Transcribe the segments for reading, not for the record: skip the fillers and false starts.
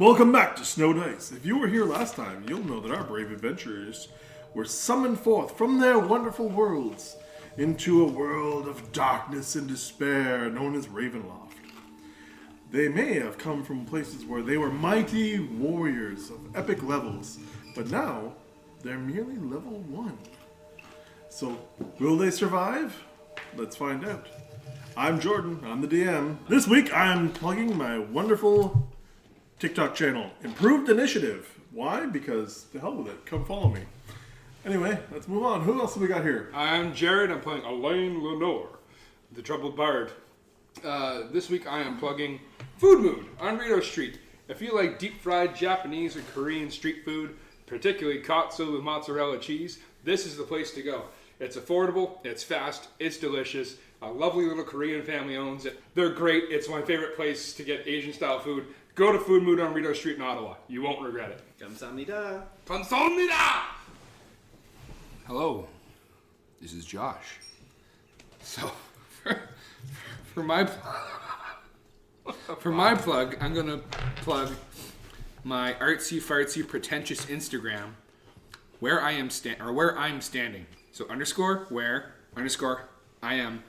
Welcome back to Snow Dice. If you were here last time, you'll know that our brave adventurers were summoned forth from their wonderful worlds into a world of darkness and despair known as Ravenloft. They may have come from places where they were mighty warriors of epic levels, but now they're merely level 1. So, will they survive? Let's find out. I'm Jordan, I'm the DM. This week I'm plugging my wonderful TikTok channel, Improved Initiative. Why? Because the hell with it. Come follow me. Anyway, let's move on. Who else have we got here? I'm Jared. I'm playing Elaine Lenore, the Troubled Bard. This week I am plugging Food Mood on Rito Street. If you like deep fried Japanese or Korean street food, particularly katsu with mozzarella cheese, this is the place to go. It's affordable, it's fast, it's delicious. A lovely little Korean family owns it. They're great. It's my favorite place to get Asian style food. Go to Food Mood on Rito Street in Ottawa. You won't regret it. 감사합니다. 감사합니다! Hello, this is Josh. So, for my plug, I'm gonna plug my artsy fartsy pretentious Instagram, where I'm standing. So _where I am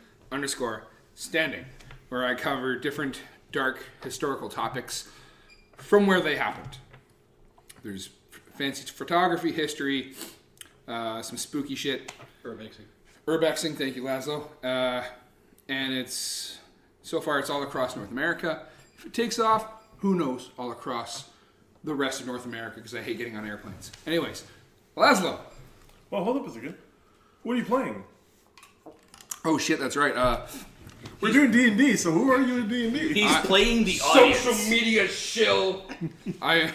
_standing, where I cover different dark historical topics from where they happened. There's fancy photography, history, some spooky shit. Urbexing, thank you, Laszlo. And it's all across North America. If it takes off, who knows, all across the rest of North America, because I hate getting on airplanes. Anyways, Laszlo. Well, hold up a second. What are you playing? Oh shit, that's right. We're doing D&D, so who are you in D&D? He's playing the audience. Social media shill. I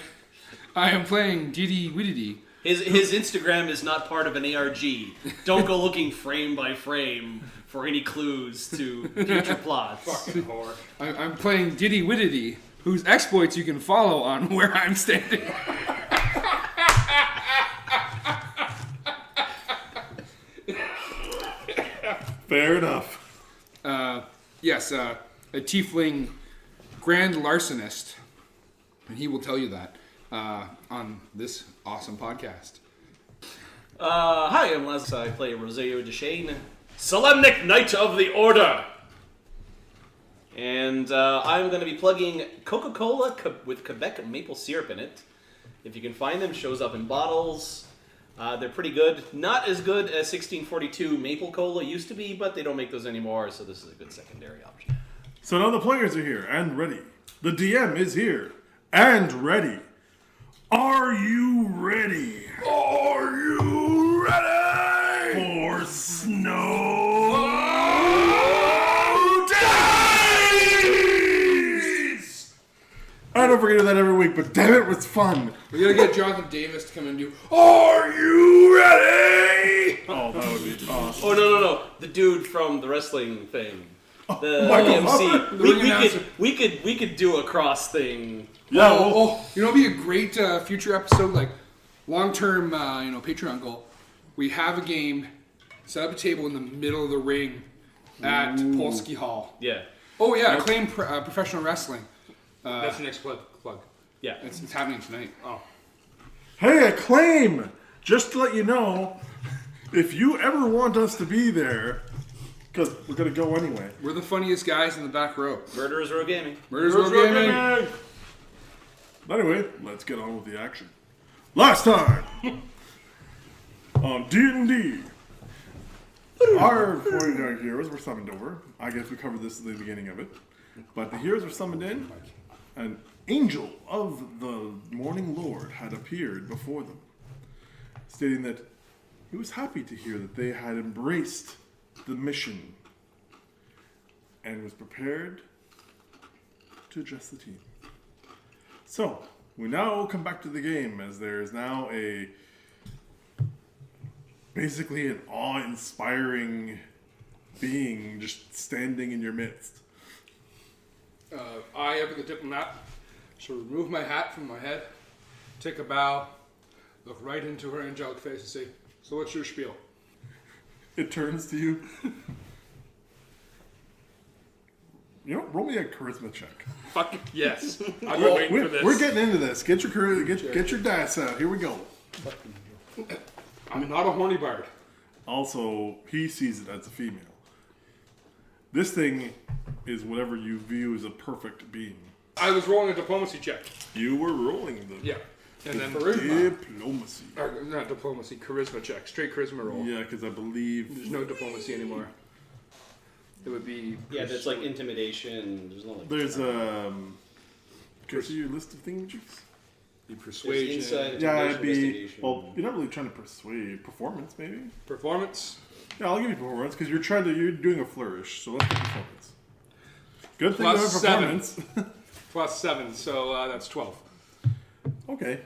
am playing DD Widdity. His Instagram is not part of an ARG. Don't go looking frame by frame for any clues to future plots. Fucking whore. I'm playing Diddy Widdity, whose exploits you can follow on Where I'm Standing. Fair enough. Yes, a tiefling grand larcenist, and he will tell you that on this awesome podcast. Hi, I'm Les. I play Rosario Deshane, Solemnic Knight of the Order. And I'm going to be plugging Coca-Cola with Quebec maple syrup in it. If you can find them, shows up in bottles. They're pretty good. Not as good as 1642 Maple Cola used to be, but they don't make those anymore, so this is a good secondary option. So now the players are here and ready. The DM is here and ready. Are you ready? Are you ready for Snow Dice? I don't forget that every week, but damn it was fun. We gotta get Jonathan Davis to come and do, Are you ready? Oh, that would be awesome. Oh, no. The dude from the wrestling thing. The Michael MC. We could do a cross thing. Yeah. You know, it'd be a great future episode, like long-term, Patreon goal. We have a game, set up a table in the middle of the ring at Polsky Hall. Yeah. Oh yeah, acclaimed professional wrestling. That's the next plug. Yeah. It's happening tonight. Oh. Hey, Acclaim! Just to let you know, if you ever want us to be there, because we're going to go anyway. We're the funniest guys in the back row. Murderers Row Gaming. Murderers Row Gaming. Anyway, let's get on with the action. Last time on D&D, our heroes were summoned over. I guess we covered this at the beginning of it. But the heroes were summoned in. An angel of the Morning Lord had appeared before them, stating that he was happy to hear that they had embraced the mission and was prepared to address the team. So, we now come back to the game as there is now basically an awe-inspiring being just standing in your midst. I, Evan the Diplomat, shall remove my hat from my head, take a bow, look right into her angelic face and say, so what's your spiel? It turns to you. roll me a charisma check. Fuck yes. I've been waiting for this. We're getting into this. Get your dice out. Here we go. I'm not a horny bard. Also, he sees it as a female. This thing is whatever you view as a perfect being. I was rolling a diplomacy check. You were rolling the Yeah. And then diplomacy. not diplomacy, charisma check. Straight charisma roll. Yeah, because I believe There's no diplomacy anymore. It would be... Yeah, that's like intimidation. There's no like... there's can I see your list of thingamajigs? The There's persuasion. insight, Yeah, intimidation, it'd be. investigation. Well, you're not really trying to persuade. Performance, maybe. Performance. Yeah, I'll give you performance because you're doing a flourish. So let's do performance. Good thing Plus you have performance. Plus 7, so that's 12. Okay.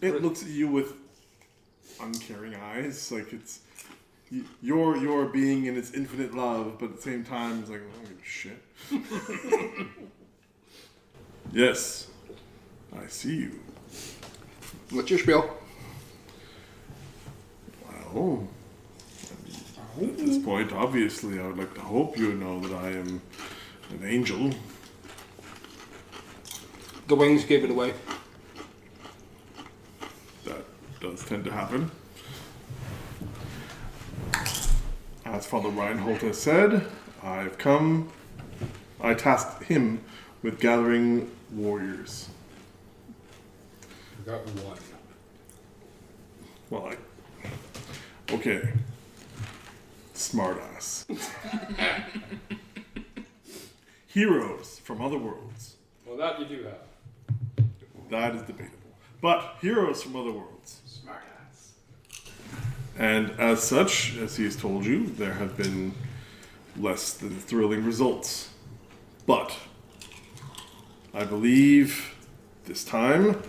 It looks at you with uncaring eyes, like it's your being in its infinite love, but at the same time, it's like I don't give a shit. Yes, I see you. What's your spiel? Well, at this point, obviously, I would like to hope you know that I am an angel. The wings gave it away. That does tend to happen. As Father Reinhold has said, I tasked him with gathering warriors. I got one. Well, okay. Smartass. Heroes from other worlds. Well, that you do have. That is debatable. But heroes from other worlds. Smartass. And as such, as he has told you, there have been less than thrilling results. But I believe this time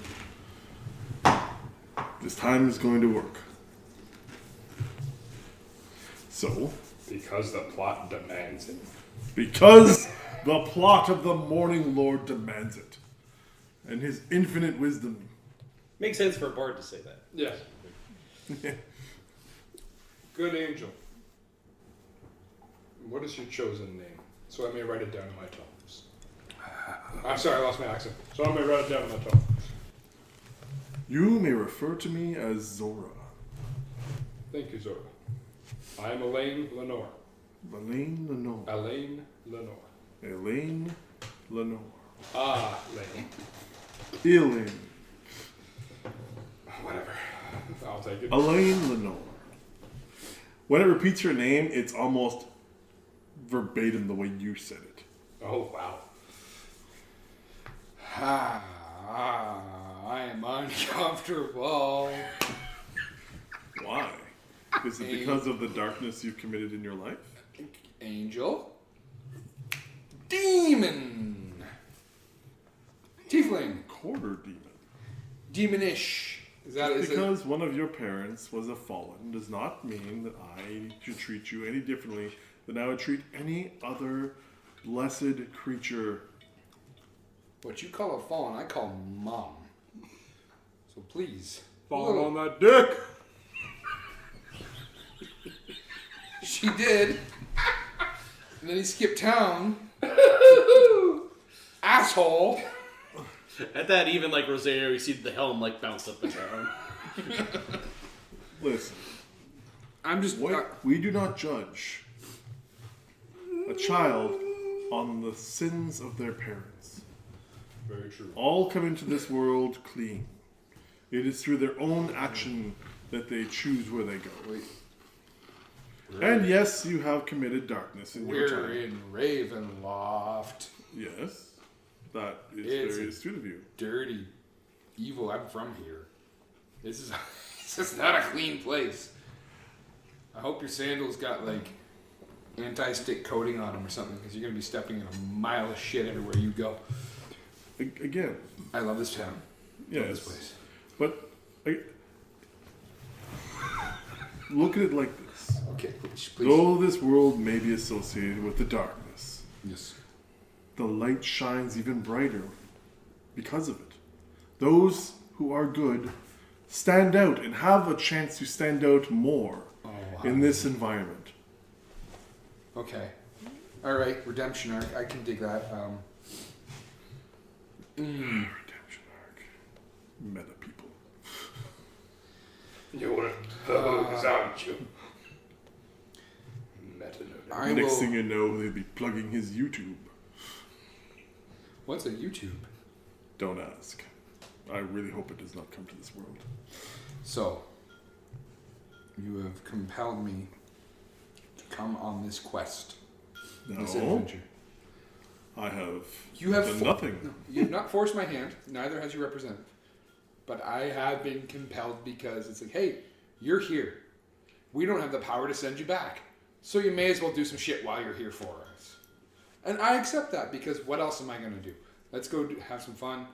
is going to work. So, Because the plot demands it. because the plot of the Morning Lord demands it, and his infinite wisdom. Makes sense for a bard to say that. Yes. Good angel. What is your chosen name? So I may write it down in my tomes. I'm sorry, I lost my accent. So I may write it down in my tome. You may refer to me as Zora. Thank you, Zora. I am Elaine Lenore. Elaine Lenore. Elaine Lenore. Elaine Lenore. Ah, Elaine. Elaine. Whatever. I'll take it. Elaine Lenore. When it repeats her name, it's almost verbatim the way you said it. Oh, wow. I am uncomfortable. Why? Is it because of the darkness you've committed in your life? Angel. Demon. Tiefling. Quarter demon. Demonish. Is that Just is it? because one of your parents was a fallen does not mean that I should treat you any differently than I would treat any other blessed creature. What you call a fallen, I call mom. So please. Fall on that dick! She did. And then he skipped town. Asshole. At that, even like Rosario, you see the helm like bounce up and down. Listen, I'm just. we do not judge a child on the sins of their parents. Very true. All come into this world clean. It is through their own action that they choose where they go. Wait. And yes, you have committed darkness in your We're time. in Ravenloft. Yes, that is It's very astute of you. Dirty, evil. I'm from here. This is not a clean place. I hope your sandals got like anti-stick coating on them or something, because you're gonna be stepping in a mile of shit everywhere you go. Again, I love this town. I love yes, this place. but look at it like this. Okay, please. Though this world may be associated with the darkness, Yes. the light shines even brighter because of it. Those who are good stand out and have a chance to stand out more in this environment. Okay. All right, redemption arc. I can dig that. Redemption arc. Meta people. You're one of those, aren't you? Next thing you know, they'll be plugging his YouTube. What's a YouTube? Don't ask. I really hope it does not come to this world. So, you have compelled me to come on this quest. This No, adventure. I have You have done nothing. No, you have not forced my hand. Neither has your representative. But I have been compelled because it's like, hey, you're here. We don't have the power to send you back. So you may as well do some shit while you're here for us. And I accept that because what else am I going to do? Let's go have some fun,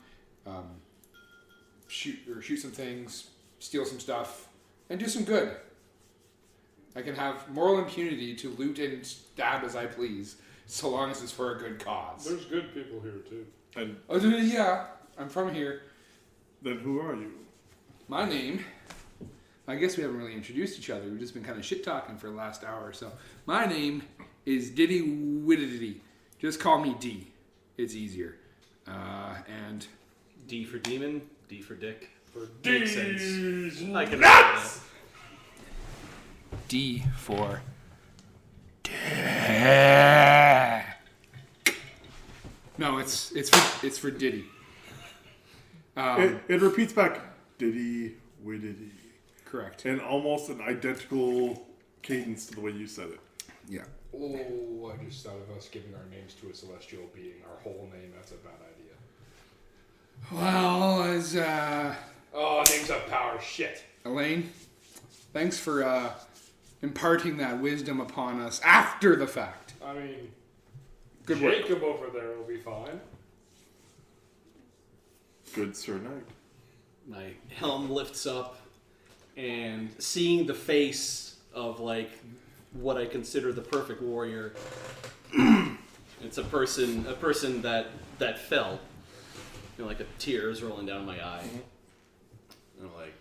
shoot some things, steal some stuff, and do some good. I can have moral impunity to loot and stab as I please, so long as it's for a good cause. There's good people here too. And Yeah, I'm from here. then who are you? My name, I guess we haven't really introduced each other. We've just been kind of shit-talking for the last hour or so. My name is Diddy Widdity. Just call me D. It's easier. And D for demon, D for dick. For Makes D's sense. I can nuts! D for No, it's for Diddy. It repeats back, Diddy Widdity. Correct. And almost an identical cadence to the way you said it. Yeah. Oh, I just thought of us giving our names to a celestial being, our whole name. That's a bad idea. Well, as Oh, names have power. Shit. Elaine, thanks for imparting that wisdom upon us after the fact. I mean, Good work. Jacob over there will be fine. Good Sir Knight. My helm lifts up, and seeing the face of like what I consider the perfect warrior, it's a person that fell. You know, like a tear is rolling down my eye. And I'm like,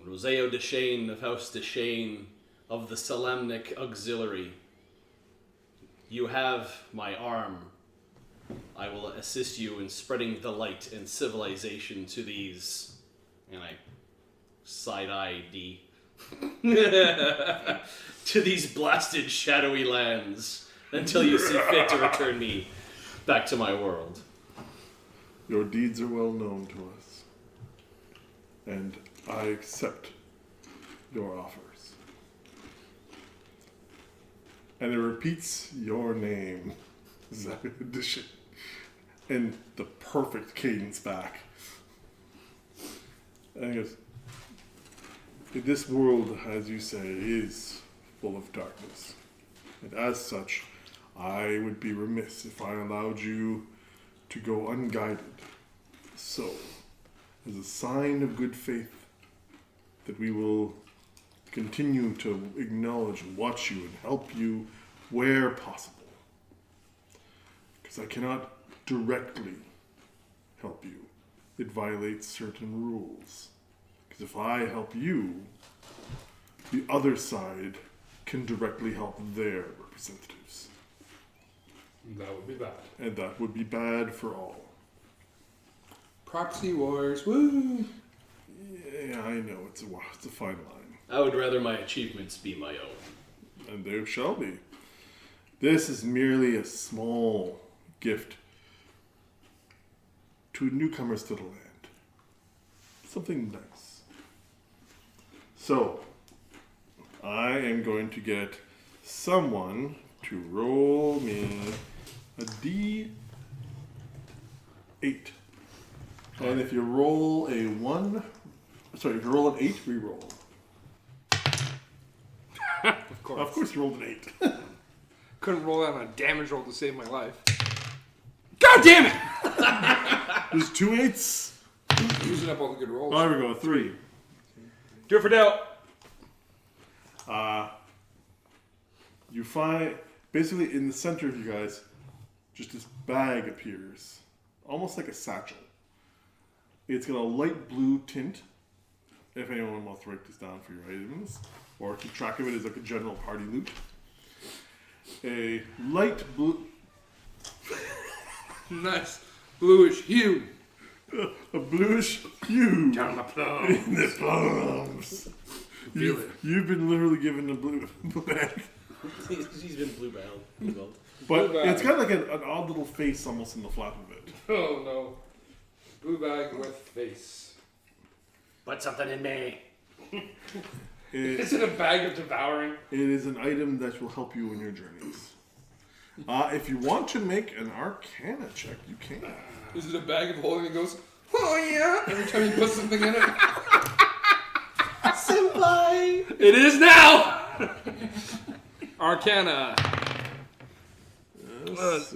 Roseo Deshane of House Deshane of the Salamnic Auxiliary. You have my arm. I will assist you in spreading the light and civilization to these, and I side-eye D, to these blasted shadowy lands until you see fit to return me back to my world. Your deeds are well known to us, and I accept your offers. And it repeats your name, Zagadish, in the perfect cadence back. And he goes, this world, as you say, is full of darkness. And as such, I would be remiss if I allowed you to go unguided. So, as a sign of good faith, that we will continue to acknowledge and watch you and help you where possible. Because I cannot directly help you. It violates certain rules. Because if I help you, the other side can directly help their representatives. That would be bad. And that would be bad for all. Proxy wars, woo! Yeah, I know, it's a fine line. I would rather my achievements be my own. And there shall be. This is merely a small gift to newcomers to the land. Something nice. So, I am going to get someone to roll me a D8. And if you roll a 1, sorry, if you roll an 8, re-roll. Of course. Of course you rolled an 8. Couldn't roll that on a damage roll to save my life. God damn it! There's 2 8s. Using up all the good rolls. Oh, there we go, 3. Do it for Dell. You find, basically in the center of you guys, just this bag appears. Almost like a satchel. It's got a light blue tint. If anyone wants to write this down for your items. Or keep track of it as like a general party loot. a light blue, Nice bluish hue. a bluish hue Down the plum. in the plums. Feel it. You've been literally given a blue bag. He's been blue-balled. But Blue bag. it's got like an odd little face almost in the flap of it. Oh no. Blue bag with face. Put something in me. Is it a bag of devouring? It is an item that will help you in your journeys. If you want to make an Arcana check, you can. Is it a bag of holding that goes, oh yeah, every time you put something in it? Senpai! It is now! Arcana.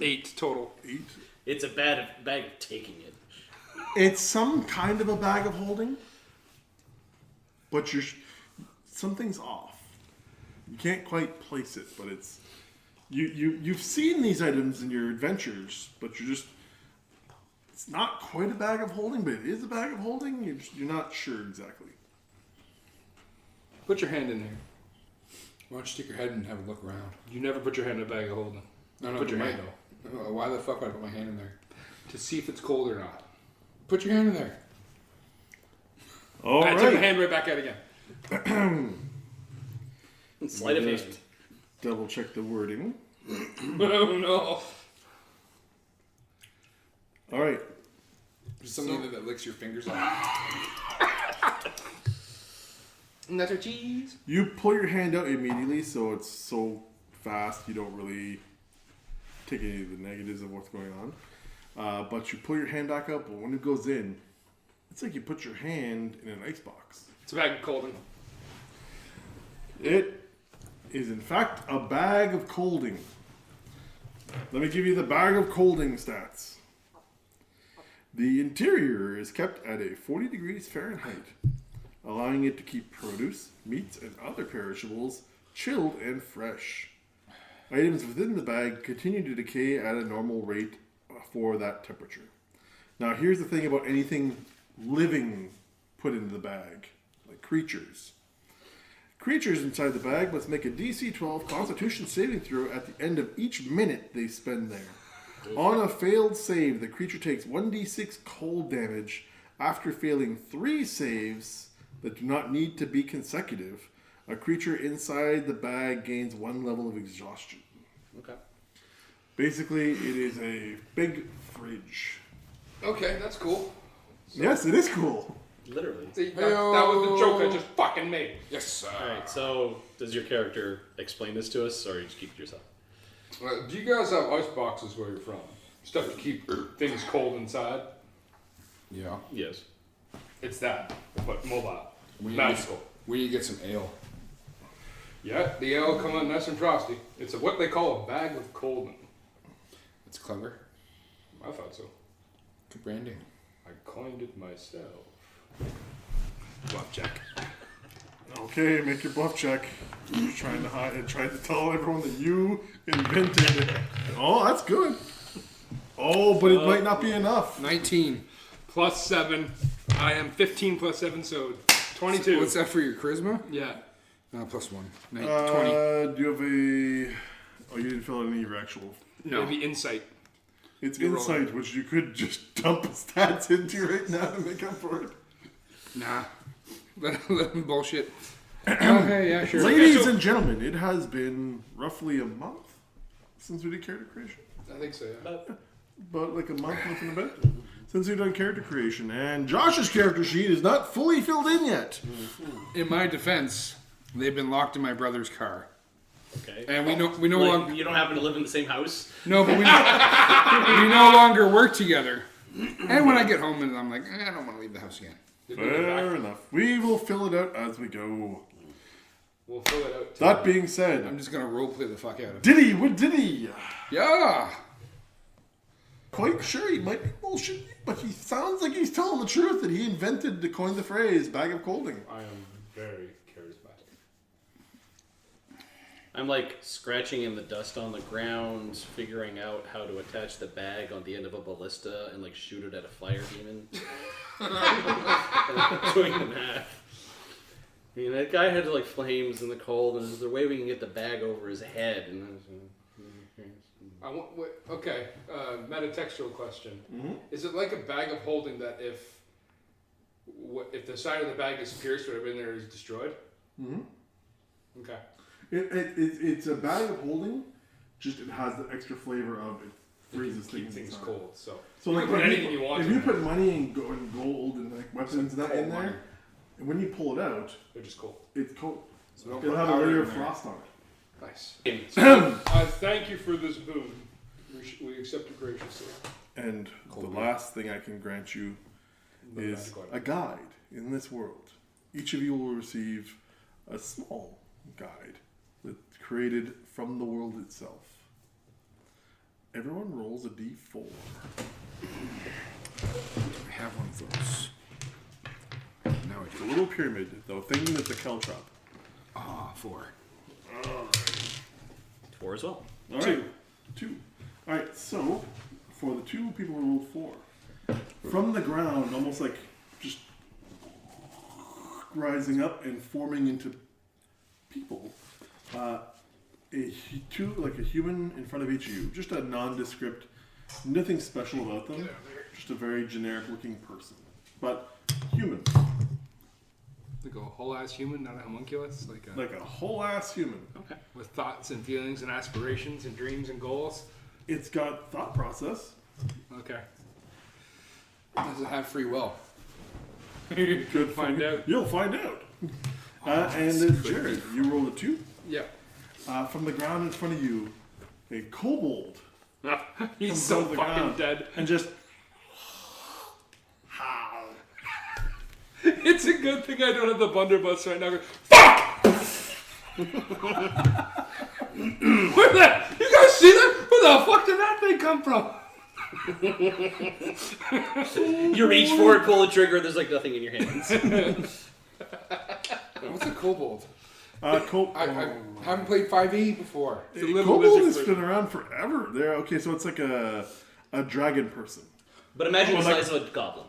8 total. 8. It's a bag of taking it. It's some kind of a bag of holding, but something's off. You can't quite place it, but it's you've seen these items in your adventures, but it's not quite a bag of holding, but it is a bag of holding. You're not sure exactly. Put your hand in there. Why don't you stick your head and have a look around? You never put your hand in a bag of holding. No, Put your you hand. might know. Why the fuck would I put my hand in there? To see if it's cold or not. Put your hand in there. All I took my right. hand right back out again. Sleight of hand. Double check the wording. Oh no. All right. There's something that licks your fingers off. Nutter cheese. You pull your hand out immediately, so it's so fast you don't really take any of the negatives of what's going on. But you pull your hand back up, but when it goes in, it's like you put your hand in an icebox. It's a bag of colding. It is, in fact, a bag of colding. Let me give you the bag of colding stats. The interior is kept at a 40 degrees Fahrenheit, allowing it to keep produce, meats, and other perishables chilled and fresh. Items within the bag continue to decay at a normal rate for that temperature. Now, here's the thing about anything living put into the bag, like creatures. Creatures inside the bag must make a DC 12 Constitution saving throw at the end of each minute they spend there. On a failed save, the creature takes 1d6 cold damage. After failing 3 saves that do not need to be consecutive, a creature inside the bag gains 1 level of exhaustion. Okay. Basically, it is a big fridge. Okay, that's cool. Yes, it is cool. Literally. See, that was the joke I just fucking made. Yes, sir. Alright, so does your character explain this to us, or you just keep it to yourself? Do you guys have ice boxes where you're from? Stuff to keep things cold inside? Yeah. Yes. It's that, but mobile. We Magical. need to get some ale. Yeah, the ale come out nice and frosty. It's what they call a bag of colding. It's clever. I thought so. Good branding. I coined it myself. Bluff check. Okay, make your bluff check. You're trying to hide and trying to tell everyone that you invented it. Oh, that's good. Oh, but it might not be enough. 19. Plus 7. I am 15 plus 7, so 22. What's that for your charisma? Yeah. Plus 1. 20. Do you have a... Oh, you didn't fill out any of your actual... No. Maybe insight. It's You're insight, rolling. which you could just dump stats into right now to make up for it. Nah. Let him bullshit. Okay, yeah, sure. Ladies and gentlemen, it has been roughly a month since we did character creation. I think so, yeah. About like a month and a bit since we've done character creation. And Josh's character sheet is not fully filled in yet. In my defense, they've been locked in my brother's car. Okay. And we no Like, longer... you don't happen to live in the same house? No, but we no longer work together. And when I get home and I'm like, I don't want to leave the house again. Fair enough. We will fill it out as we go. We'll fill it out. That being said, I'm just going to roleplay the fuck out of it. Diddy, what did he? Yeah! Quite sure he might be bullshit, but he sounds like he's telling the truth that he invented to coin the phrase bag of colding. I am very charismatic. I'm like scratching in the dust on the ground, figuring out how to attach the bag on the end of a ballista and like shoot it at a fire demon. Doing the math. I mean, that guy had like flames in the cold, and there's a way we can get the bag over his head. And Okay, metatextual question. Mm-hmm. Is it like a bag of holding that if the side of the bag is pierced, whatever in there is destroyed? Mm-hmm. Okay. It's a bag of holding, just it has the extra flavor of it freezes Keep things inside. cold. So like put if anything you want if in you there. put money and gold and like weapons and that in Cold there, money. and when you pull it out, They're just cold. it's cold. So don't It'll put have a powder layer in of there. frost on it. Nice. So, Thank you for this boon. We accept it graciously. And the last thing I can grant you is a guide in this world. Each of you will receive a small guide that's created from the world itself. Everyone rolls a d4. I have one of those. Now It's a little pyramid, though, thinking it's a caltrop. 4. 4 as well. All right. Two. All right, so for the two people who rolled 4, from the ground, almost like just rising up and forming into people, like a human in front of each of you, just a nondescript, nothing special about them, just a very generic-looking person, but human, Like a whole ass human, not a homunculus. like a whole ass human. Okay. With thoughts and feelings and aspirations and dreams and goals. It's got thought process. Okay. Does it have free will? Good Find out. You'll find out. And Jared, you rolled a 2. Yeah. From the ground in front of you, a kobold He's comes so out of the fucking ground dead. and just It's a good thing I don't have the blunderbuss right now. Where the? You guys see that? Where the fuck did that thing come from? You reach for it, pull the trigger, there's like nothing in your hands. What's a kobold? I haven't played 5e before. It's a little kobold lizard has person. been around forever. There, okay, so it's like a dragon person. But imagine the Oh, like- size of a goblin.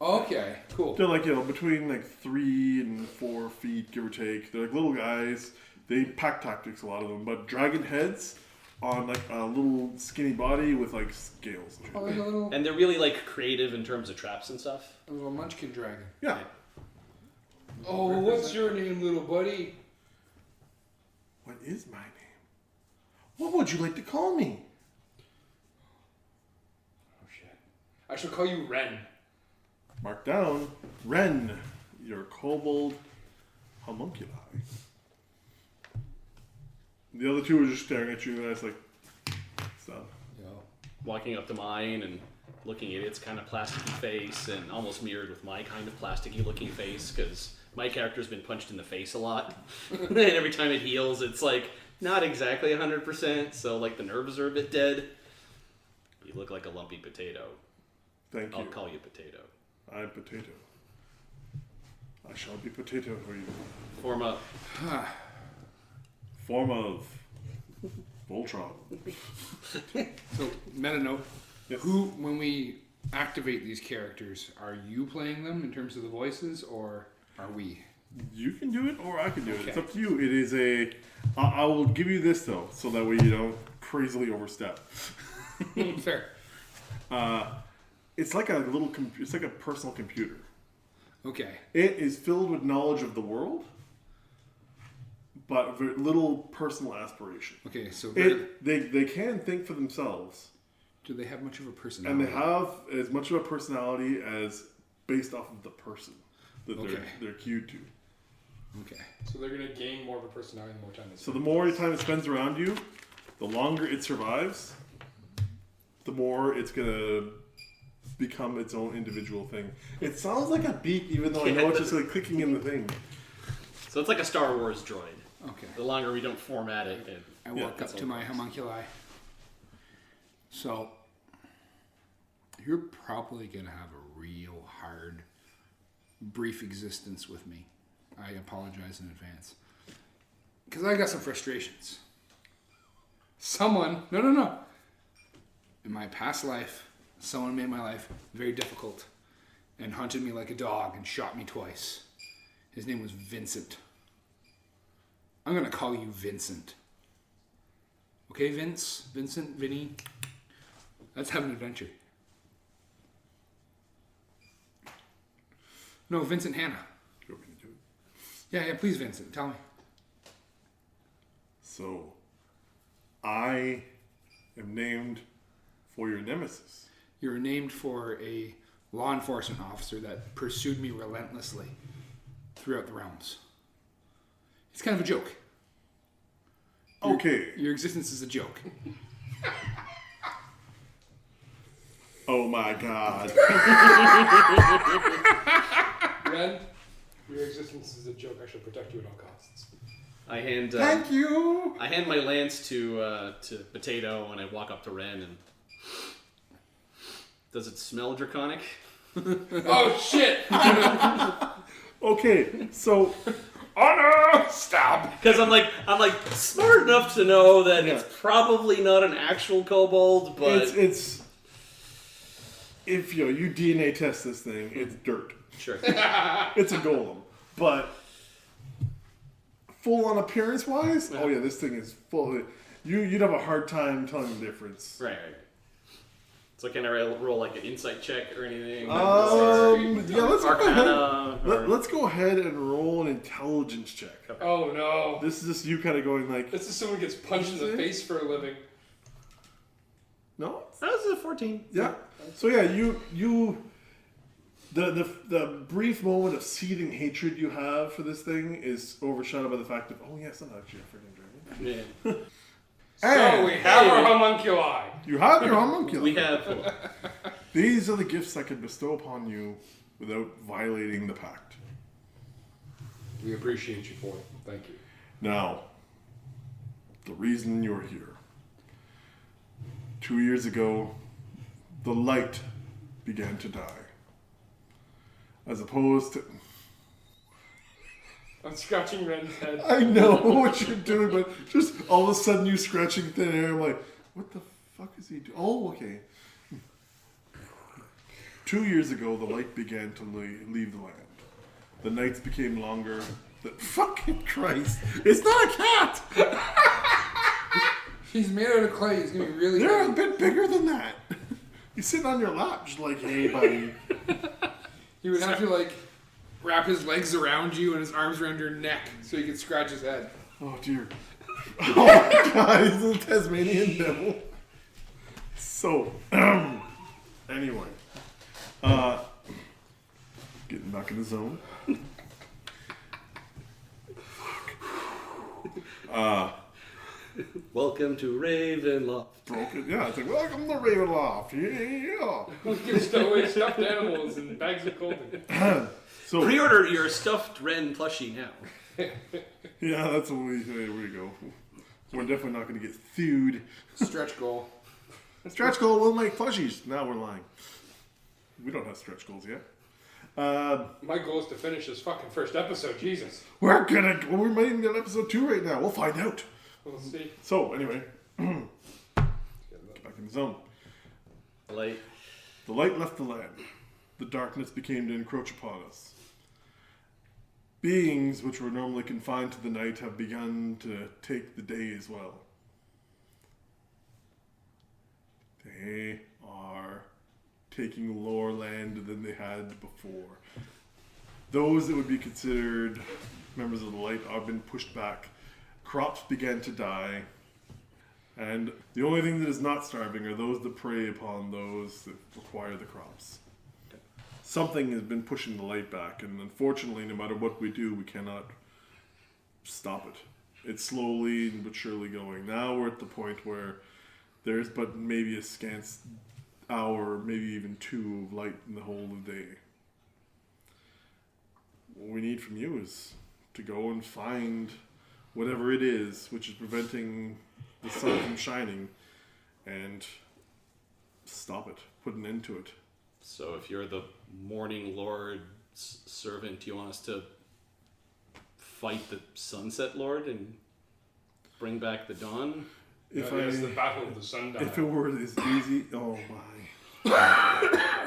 Okay, cool. They're like between like 3 and 4 feet, give or take. They're like little guys. They pack tactics, a lot of them, but dragon heads on like a little skinny body with like scales. And shit. Oh, like a little, And they're really like creative in terms of traps and stuff. a little munchkin dragon. Yeah. Oh, what's your name, little buddy? What is my name? What would you like to call me? Oh shit. I shall call you Ren. Mark down, Ren, your kobold homunculi. The other two are just staring at you, and it's like, stop. Yo. Walking up to mine and looking at its kind of plasticky face and almost mirrored with my kind of plasticky looking face because my character's been punched in the face a lot. And every time it heals, it's like not exactly 100%, so like the nerves are a bit dead. You look like a lumpy potato. Thank you. I'll call you Potato. I'm potato. I shall be potato for you. Form up. Form of Voltron. So, meta note. Yes. Who, when we activate these characters, are you playing them in terms of the voices, or are we? You can do it, or I can do it. It's Okay. up to you. It is a. I will give you this though, so that way you don't crazily overstep. Fair. It's like a little. It's like a personal computer. Okay. It is filled with knowledge of the world, but very little personal aspiration. Okay, so They can think for themselves, do they have much of a and personality? they have as much of a personality as based off of the person that Okay. they're cued to. Okay. So they're gonna gain more of a personality the more time they So the more time it spends around you, the longer it survives, the more it's gonna become its own individual thing. It sounds like a beep, even though I know it's just like clicking in the thing. So it's like a Star Wars droid. Okay. The longer we don't format it. I walk up to my homunculi. So, you're probably going to have a real hard, brief existence with me. I apologize in advance. Because I got some frustrations. Someone, no. In my past life, someone made my life very difficult and hunted me like a dog and shot me twice. His name was Vincent. I'm going to call you Vincent. Okay, Vincent, Vinny. Let's have an adventure. No, Vincent, Hannah. You want me to do it? Yeah, please, Vincent, tell me. So, I am named for your nemesis. You're named for a law enforcement officer that pursued me relentlessly throughout the realms. It's kind of a joke. Okay. Your existence is a joke. Oh my god. Ren, your existence is a joke. I shall protect you at all costs. I hand Thank you. I hand my lance to Potato, and I walk up to Ren. And does it smell draconic? Oh shit! Okay, so Oh no! Stop! Because I'm like smart enough to know that it's probably not an actual kobold, but it's if you DNA test this thing, it's dirt. sure. It's a golem, but full on appearance wise, oh yeah, this thing is full. You'd have a hard time telling the difference. Right. So can I roll like an insight check or anything? Yeah, let's go ahead. Arcana, or- Let's go ahead and roll an intelligence check. Oh no! This is just you kind of going like, This is someone gets punched in the face for a living. no, That was a 14. yeah. So yeah, the brief moment of seething hatred you have for this thing is overshadowed by the fact of, oh yeah, it's not actually a freaking dragon. Yeah. So And we have our homunculi. you have your homunculus. We have. These are the gifts I can bestow upon you without violating the pact. We appreciate you for it. Thank you. Now, the reason you're here. 2 years ago, the light began to die. As opposed to... I'm scratching Ren's head. I know what you're doing, but just all of a sudden you scratching thin air. I'm like, what the fuck is he doing? Oh, okay. 2 years ago, the light began to leave the land. The nights became longer. Fucking Christ. It's not a cat! He's made out of clay. He's gonna be really They're a heavy. bit bigger than that. He's sitting on your lap, just like, hey, buddy. He would have to like wrap his legs around you and his arms around your neck so he could scratch his head. Oh, dear. Oh, my God. He's a Tasmanian devil. So, anyway. Getting back in the zone. Welcome to Ravenloft. Broken. Yeah, it's like, welcome to Ravenloft. Yeah. We can stow away stuffed animals and bags of clothing. So, Pre-order your stuffed Ren plushie now. yeah, that's what there we go. We're definitely not going to get sued. Stretch goal. Stretch goal will make plushies. Now we're lying. We don't have stretch goals yet. My goal is to finish this fucking first episode. Jesus. We're might even get episode 2 right now. We'll find out. We'll see. So, anyway. Get back in the zone. Light. The light left the land. The darkness began to encroach upon us. Beings which were normally confined to the night have begun to take the day as well. They are taking lower land than they had before. Those that would be considered members of the light have been pushed back. Crops began to die. And the only thing that is not starving are those that prey upon those that require the crops. Something has been pushing the light back, and unfortunately, no matter what we do, we cannot stop it. It's slowly but surely going. Now we're at the point where there's but maybe a scant hour, maybe even 2 of light in the whole of the day. What we need from you is to go and find whatever it is which is preventing the sun from shining and stop it, put an end to it. So if you're the Morning Lord's servant, you want us to fight the Sunset Lord and bring back the dawn? If It's the battle of the sundial. If it were as easy, oh my.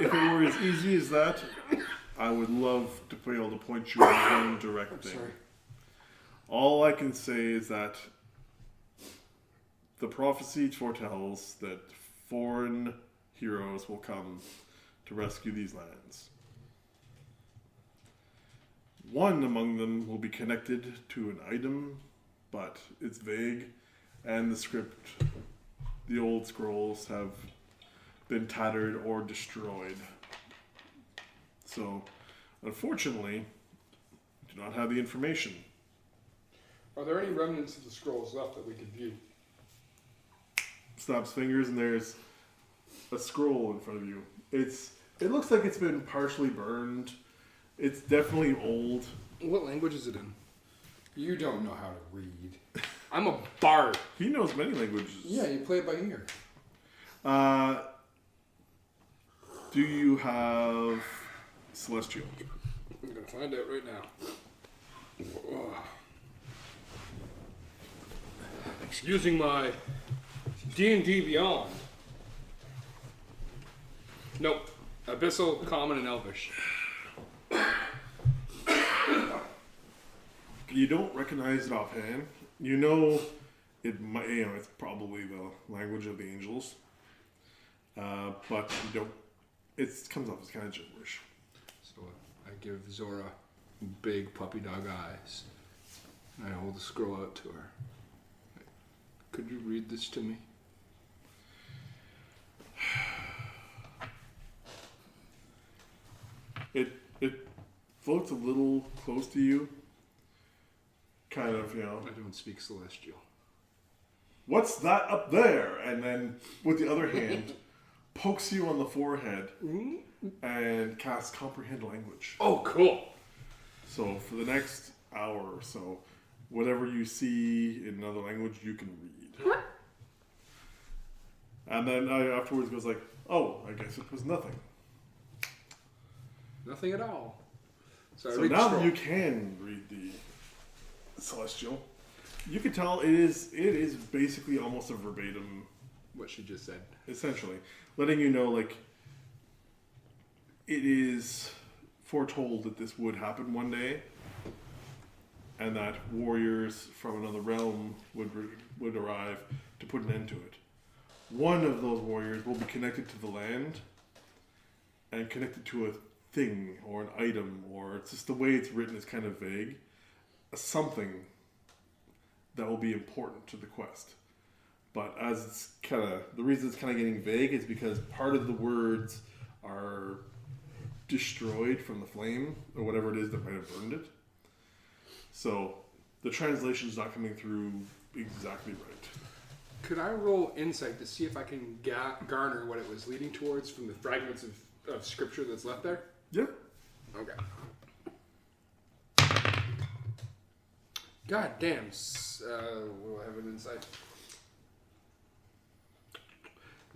If it were as easy as that, I would love to be able to point you in one direct thing. Sorry. All I can say is that the prophecy foretells that foreign heroes will come to rescue these lands. One among them will be connected to an item, but it's vague, and the script, the old scrolls, have been tattered or destroyed. So, unfortunately, we do not have the information. Are there any remnants of the scrolls left that we could view? Snaps fingers, and there's a scroll in front of you. It looks like it's been partially burned. It's definitely old. What language is it in? You don't know how to read. I'm a bard. He knows many languages. Yeah, you play it by ear. Do you have Celestial? I'm gonna find out right now. Using my D&D Beyond. Nope. Abyssal, Common, and Elvish. You don't recognize it offhand. You know it might. It's probably the language of the angels, but you don't. It comes off as kind of gibberish. So I give Zora big puppy dog eyes. And I hold the scroll out to her. Could you read this to me? It floats a little close to you. Kind of, I don't speak Celestial. What's that up there? And then with the other hand, pokes you on the forehead and casts Comprehend Language. Oh, cool. So for the next hour or so, whatever you see in another language, you can read. And then afterwards goes like, oh, I guess it was nothing. Nothing at all. So So now that you can read the Celestial, you can tell it is basically almost a verbatim, what she just said. essentially, letting you know like it is foretold that this would happen one day, and that warriors from another realm would arrive to put an end to it. One of those warriors will be connected to the land and connected to a thing or an item, or it's just the way it's written is kind of vague. Something that will be important to the quest. But as it's the reason it's kind of getting vague is because part of the words are destroyed from the flame or whatever it is that might have burned it. So the translation's not coming through exactly right. Could I roll insight to see if I can garner what it was leading towards from the fragments of scripture that's left there? Yeah. Okay. God damn. We'll have an insight.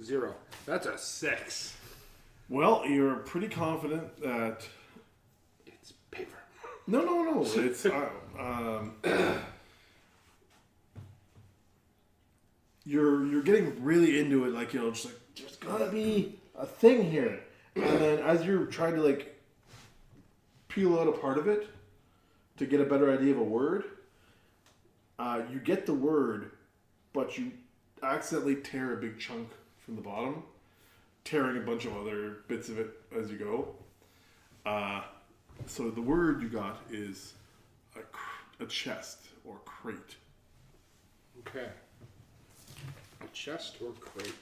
0. That's a 6. Well, you're pretty confident that It's paper. no, it's you're getting really into it, like just like there's gotta be a thing here, and then as you're trying to like peel out a part of it to get a better idea of a word, you get the word, but you accidentally tear a big chunk from the bottom, tearing a bunch of other bits of it as you go. So the word you got is a chest or crate. Okay. A chest or crate?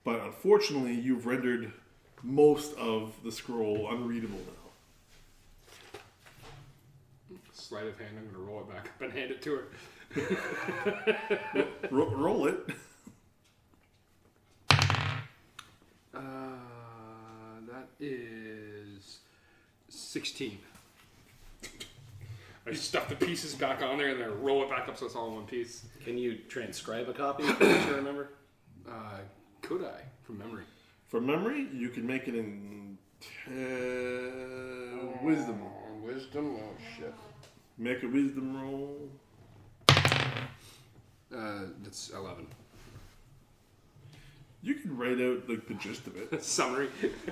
But unfortunately, you've rendered most of the scroll unreadable now. Sleight of hand, I'm going to roll it back up and hand it to her. Roll it. That is 16. I stuff the pieces back on there and then roll it back up so it's all in one piece. Can you transcribe a copy? To remember? Could I, from memory? From memory, you can make it in wisdom. Wisdom? Oh, shit. Make a wisdom roll. That's 11. You can write out like the gist of it. Summary.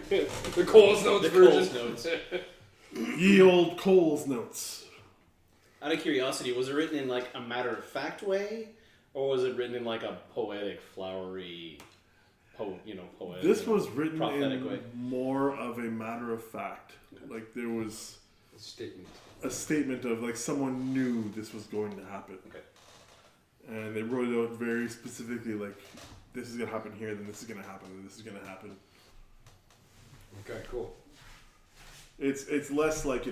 The Cole's Notes The version. Cole's Notes. Ye old Cole's notes. Out of curiosity, was it written in like a matter-of-fact way? Or was it written in like a poetic, flowery, poetic? This was written prophetic in way. more of a matter of fact. Like there was A statement. a statement of like someone knew this was going to happen. Okay. And they wrote it out very specifically, like this is gonna happen here, then this is gonna happen, then this is gonna happen. Okay, cool. It's less like,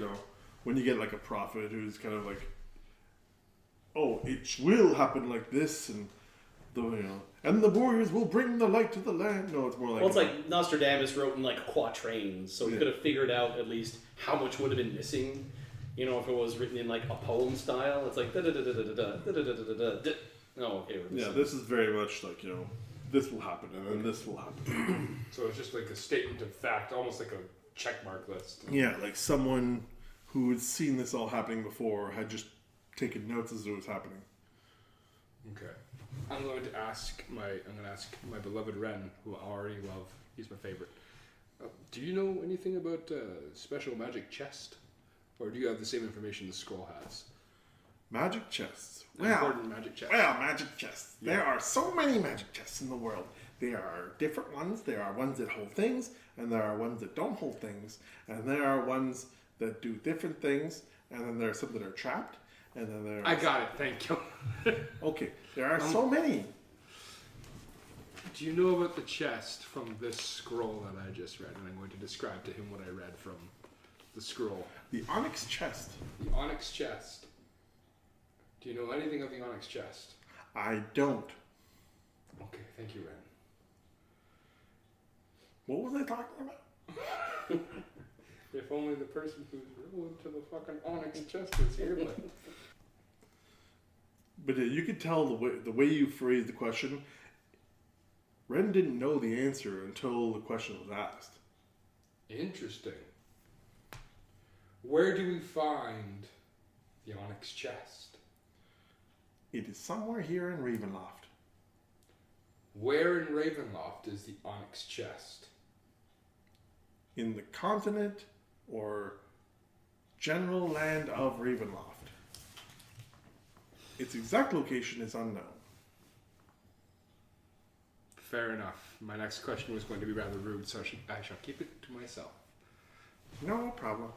when you get like a prophet who's kind of like, oh, it will happen like this, and and the warriors will bring the light to the land. No, it's more like, Well, it's like Nostradamus wrote in like quatrains, so he Yeah. could have figured out at least how much would have been missing. If it was written in like a poem style, it's like da da da da da da da da da da da da. No, okay, we're yeah, missing. this is very much like, this will happen, and then this will happen. So it's just like a statement of fact, almost like a checkmark list. Yeah, like someone who had seen this all happening before had just taken notes as it was happening. Okay. I'm going to ask my beloved Ren, who I already love. He's my favorite. Do you know anything about special magic chest? Or do you have the same information the scroll has? Magic chests. Important magic chest. Well, magic chests. There are so many magic chests in the world. There are different ones. There are ones that hold things, and there are ones that don't hold things, and there are ones that do different things, and then there are some that are trapped, and then there are... I got it, thank you. Okay, there are so many. Do you know about the chest from this scroll that I just read? And I'm going to describe to him what I read from the scroll. The onyx chest. The onyx chest. Do you know anything of the onyx chest? I don't. Okay, thank you, Ren. What was I talking about? If only the person who's ruined to the fucking onyx chest was here, but... But you could tell the way you phrased the question, Ren didn't know the answer until the question was asked. Interesting. Where do we find the onyx chest? It is somewhere here in Ravenloft. Where in Ravenloft is the onyx chest? In the continent or general land of Ravenloft. Its exact location is unknown. Fair enough. My next question was going to be rather rude, so I shall keep it to myself. No problem.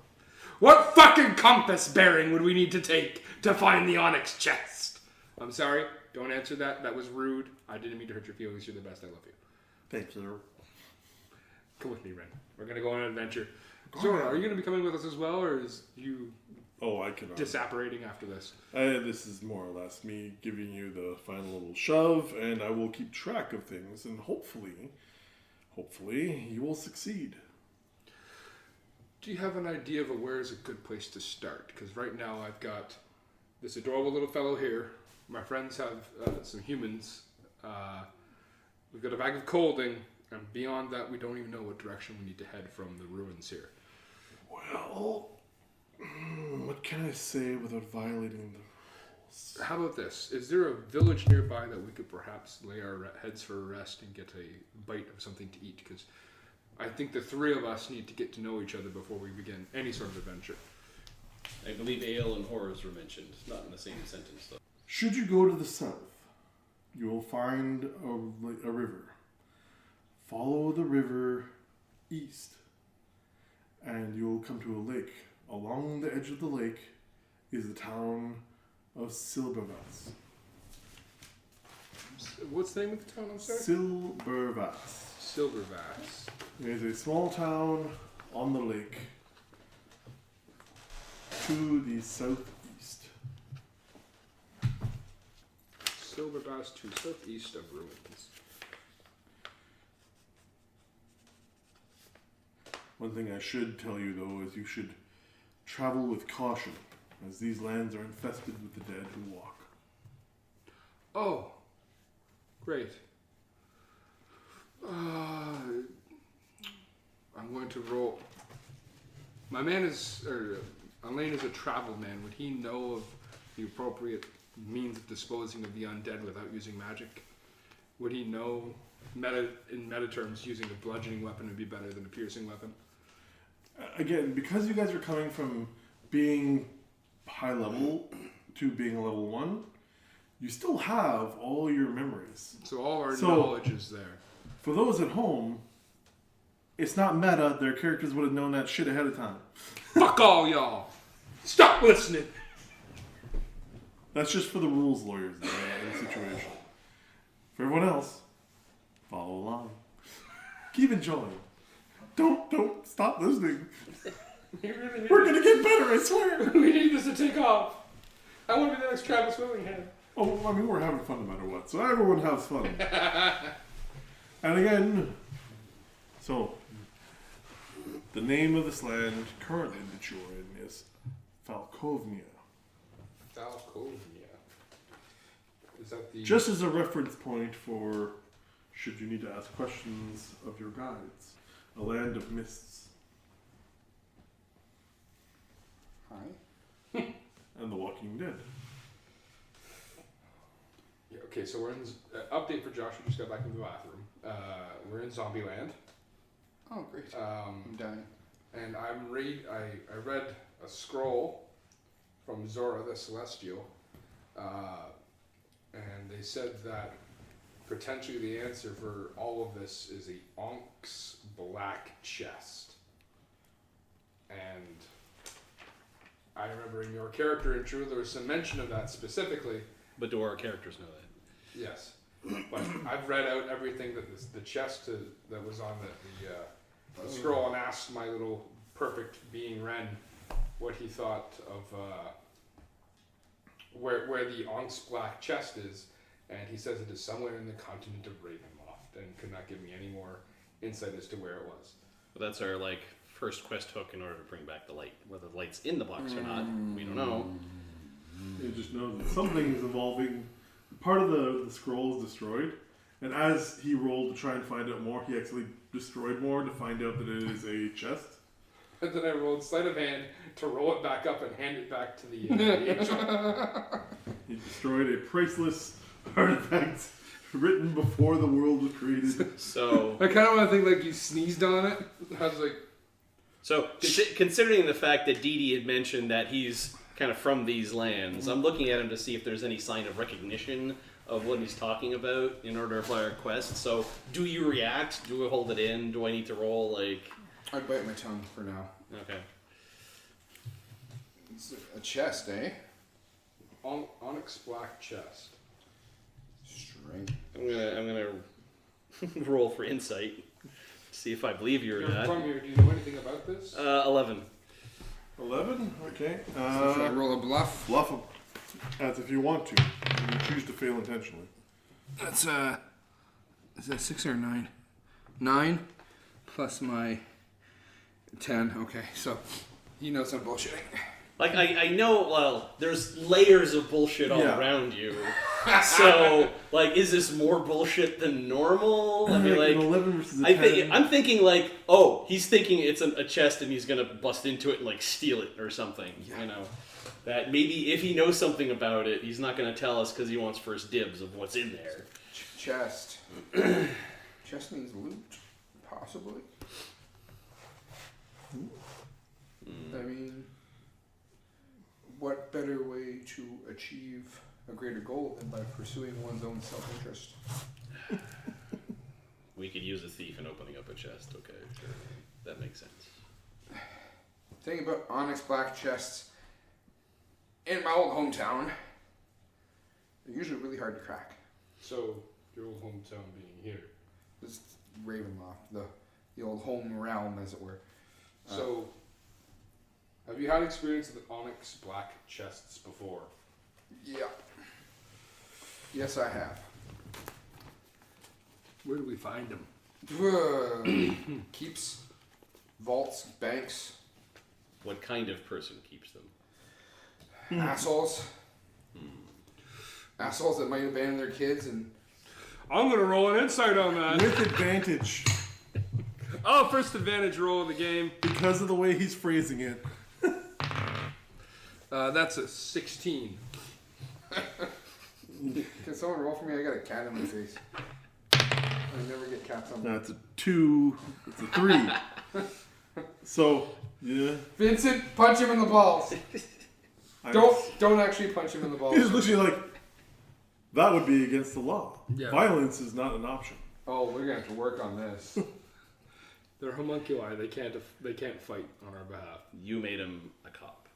What fucking compass bearing would we need to take to find the onyx chest? I'm sorry, don't answer that. That was rude. I didn't mean to hurt your feelings. You're the best. I love you. Thank you. Come with me, Ren. We're going to go on an adventure. Zora, are you going to be coming with us as well, or is you Oh, I cannot. disapparating after this? This is more or less me giving you the final little shove, and I will keep track of things, and hopefully you will succeed. Do you have an idea of where is a good place to start? Because right now I've got this adorable little fellow here. My friends have some humans. We've got a bag of colding, and beyond that, we don't even know what direction we need to head from the ruins here. Well, what can I say without violating the rules? How about this? Is there a village nearby that we could perhaps lay our heads for a rest and get a bite of something to eat? Because I think the three of us need to get to know each other before we begin any sort of adventure. I believe ale and horrors were mentioned, not in the same sentence though. Should you go to the south, you will find a river. Follow the river east, and you will come to a lake. Along the edge of the lake is the town of Silbervass. What's the name of the town, I'm sorry? Silbervass. Silvervass. It is a small town on the lake to the southeast. Silvervass to southeast of ruins. One thing I should tell you, though, is you should travel with caution, as these lands are infested with the dead who walk. Oh, great. I'm going to roll. My man is, Elaine is a travel man. Would he know of the appropriate means of disposing of the undead without using magic? Would he know, in meta terms, using a bludgeoning weapon would be better than a piercing weapon? Again, because you guys are coming from being high level to being a level 1, you still have all your memories. So all our So- knowledge is there. For those at home, it's not meta. Their characters would have known that shit ahead of time. Fuck all y'all. Stop listening. That's just for the rules lawyers in the situation. For everyone else, follow along. Keep enjoying. Don't stop listening. We're gonna get better, I swear. We need this to take off. I want to be the next Travis Willingham. Oh, I mean, we're having fun no matter what, so everyone has fun. And again, so the name of this land currently that you're in is Falkovnia. Falkovnia. Is that the... Just as a reference point for should you need to ask questions of your guides, a land of mists Hi. and the Walking Dead. Yeah, okay, so we're in... update for Josh, who just got back into the bathroom. We're in Zombieland. Oh, great. I'm dying. And I read a scroll from Zora the Celestial, and they said that potentially the answer for all of this is a Onk's black chest. And I remember in your character intro there was some mention of that specifically. But do our characters know that? Yes, but I've read out everything that the chest that was on the scroll and asked my little perfect being Ren what he thought of where the Onk's black chest is, and he says it is somewhere in the continent of Ravenloft, and could not give me any more insight as to where it was. Well, that's our first quest hook in order to bring back the light. Whether the light's in the box or not, we don't know. You just know that something is evolving. Part of the scroll is destroyed, and as he rolled to try and find out more, he actually destroyed more to find out that it is a chest. And then I rolled sleight of hand to roll it back up and hand it back to the agent. He destroyed a priceless artifact written before the world was created. So, I kind of want to think like you sneezed on it. I was like, considering the fact that Dee Dee had mentioned that he's kind of from these lands, I'm looking at him to see if there's any sign of recognition of what he's talking about in order to play our quest. So, do you react? Do we hold it in? Do I need to roll I'd bite my tongue for now. Okay. It's a chest, eh? Onyx black chest. Strength. I'm gonna roll for insight. See if I believe you or You're not. from here. Do you know anything about this? 11. 11? Okay. Should I roll a bluff? Bluff him. As if you want to. And you choose to fail intentionally. That's is that 6 or 9? 9 plus my 10. Okay, so he knows I'm bullshitting. I know, well, there's layers of bullshit all Yeah. around you. So, is this more bullshit than normal? I mean, An 11 versus a 10. I'm thinking he's thinking it's a chest and he's gonna bust into it and steal it or something. Yeah. You know, that maybe if he knows something about it, he's not gonna tell us because he wants first dibs of what's in there. Chest. Chest means loot, possibly. I mean, what better way to achieve a greater goal than by pursuing one's own self-interest? We could use a thief in opening up a chest. Okay, sure, that makes sense. Thing about onyx black chests in my old hometown, they're usually really hard to crack. So, your old hometown being here. This is Ravenloft, the old home realm, as it were. So, have you had experience with onyx black chests before? Yeah. Yes, I have. Where do we find them? Keeps, vaults, banks, What kind of person keeps them? assholes. Assholes that might abandon their kids and I'm gonna roll an insight on that. With advantage. Oh, first advantage roll of the game. Because of the way he's phrasing it. That's a 16. Can someone roll for me? I got a cat in my face. I never get cats on. That's a 2. It's a 3. So, yeah. Vincent, punch him in the balls. Don't actually punch him in the balls. He's literally like, That would be against the law. Yeah. Violence is not an option. Oh, we're gonna have to work on this. They're homunculi. They can't fight on our behalf. You made him a cop.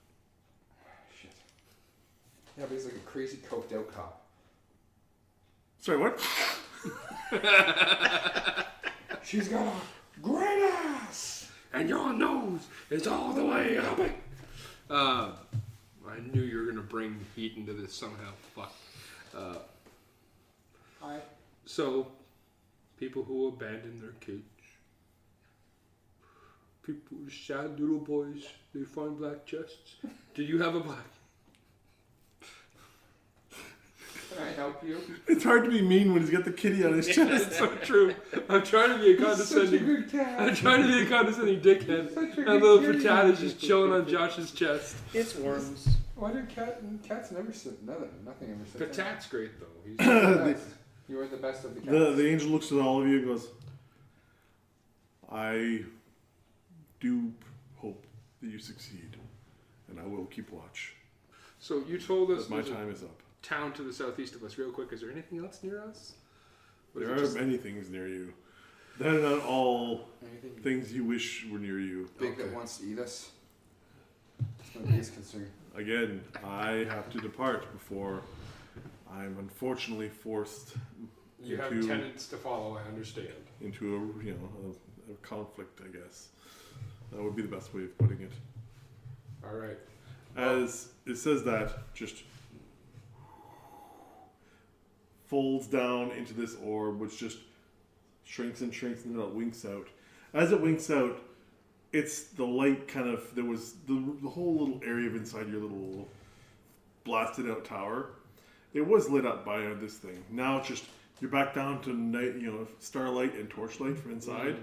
Shit. Yeah, but he's like a crazy coked out cop. Sorry, what? She's got a great ass, and your nose is all the way up it. I knew you were gonna bring heat into this somehow. Fuck. So, people who abandon their kids, people, sad little boys, they find black chests. Did you have a black? Can I help you? It's hard to be mean when he's got the kitty on his chest. It's so true. I'm trying to be a condescending. I'm trying to be a condescending dickhead. And little Patat is just chilling on Josh's chest. It's worms. Why do cats never sit? Nothing ever sits. Patat's great though. He's The best. You are the best of the cats. The angel looks at all of you and goes, I do hope that you succeed, and I will keep watch. So you told us But my there's a time is up. town to the southeast of us. Real quick, is there anything else near us? Or is There it are just- many things near you. That are not all Anything things you wish were near you. big that wants to eat us? That's my biggest concern. Again, I have to depart before I'm unfortunately forced You have into- tenants to follow. I understand. into a conflict, I guess. That would be the best way of putting it. All right. As it says that, just folds down into this orb, which just shrinks and shrinks and then it winks out. As it winks out, it's the light kind of, there was the whole little area of inside your little blasted out tower. It was lit up by this thing. Now it's just, you're back down to night, starlight and torchlight from inside.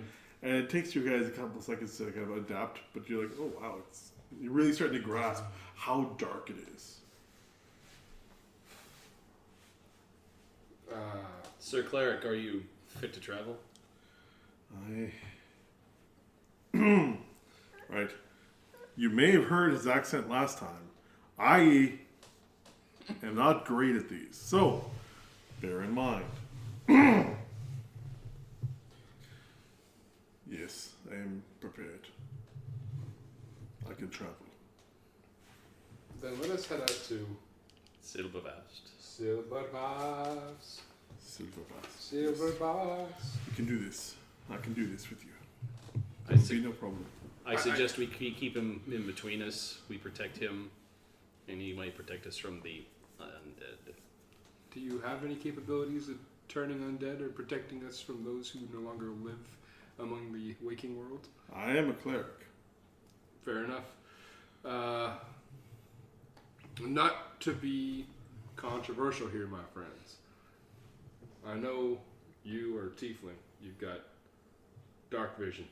And it takes you guys a couple seconds to kind of adapt, but you're like, oh wow, you're really starting to grasp how dark it is. Sir Cleric, are you fit to travel? Right. You may have heard his accent last time. I am not great at these, so bear in mind. Yes, I am prepared. I can travel. Then let us head out to Silvervast. Silverbass. Silverbass. Silverbass. You can do this. I can do this with you. I It will su- be no problem. I suggest we keep him in between us. We protect him, and he might protect us from the undead. Do you have any capabilities of turning undead or protecting us from those who no longer live among the waking world? I am a cleric. Fair enough. Not to be controversial here, my friends. I know you are tiefling. You've got dark vision.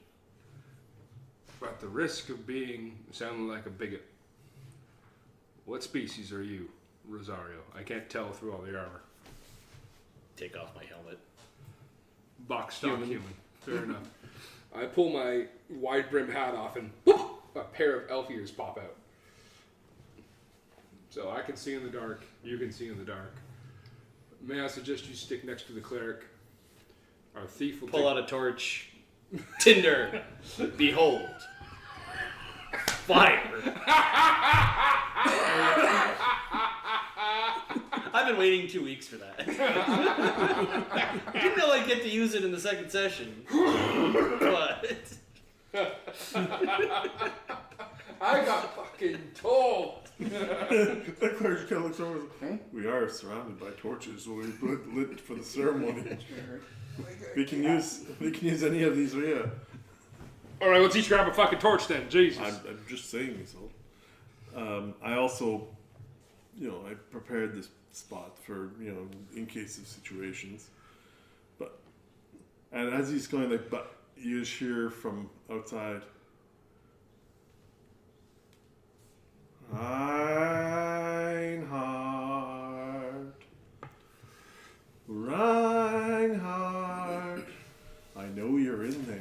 But at the risk of sounding like a bigot, what species are you, Rosario? I can't tell through all the armor. Take off my helmet. Box stock human. Fair enough. I pull my wide brim hat off and whoop, a pair of elf ears pop out. So I can see in the dark. You can see in the dark. May I suggest you stick next to the cleric? Our thief will Pull out a torch. Tinder. Behold. Fire. I've been waiting 2 weeks for that. Didn't know I'd get to use it in the second session. But I got fucking told. The cleric kind of looks over and says, we are surrounded by torches, so we put lit for the ceremony. We can use any of these, yeah. All right, let's each grab a fucking torch then. Jesus. I'm just saying this all. I also, I prepared this spot for, in case of situations. And as he's going but you just hear from outside, Reinhardt, I know you're in there.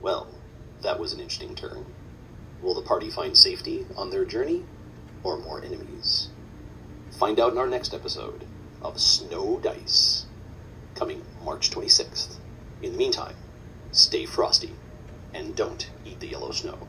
Well, that was an interesting turn. Will the party find safety on their journey? or more enemies? Find out in our next episode of Snow Dice, coming March 26th. In the meantime, stay frosty and don't eat the yellow snow.